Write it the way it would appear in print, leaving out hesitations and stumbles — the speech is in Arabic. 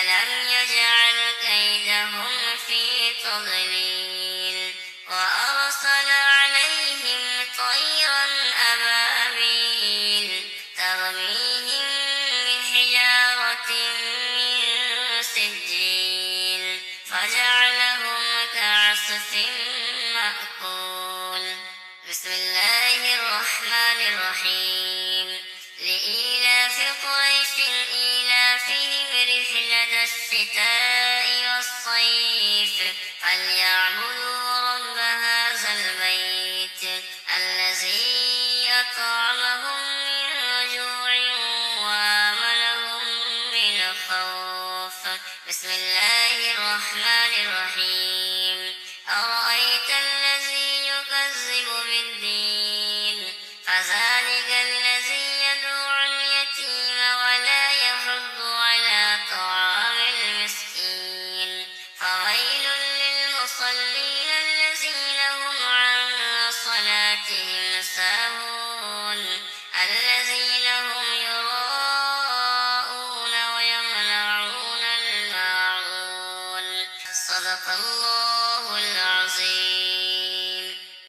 ألم يجعل كيدهم في تضليل وأرسل عليهم طيرا أبابيل ترميهم بحجارة من سجيل فجعلهم كعصف مأكول. بسم الله الرحمن الرحيم. لإيلاف قريش إيلافهم رحلة الشتاء والصيف فليعبدوا رب هذا البيت الذي أطعمهم من جوع وآمنهم من خوف. بسم الله الرحمن الرحيم. أرأيت الذي يكذب بالدين فذلك الذي يدعو اليتيم ولا يحض على طعام المسكين فويل للمصلين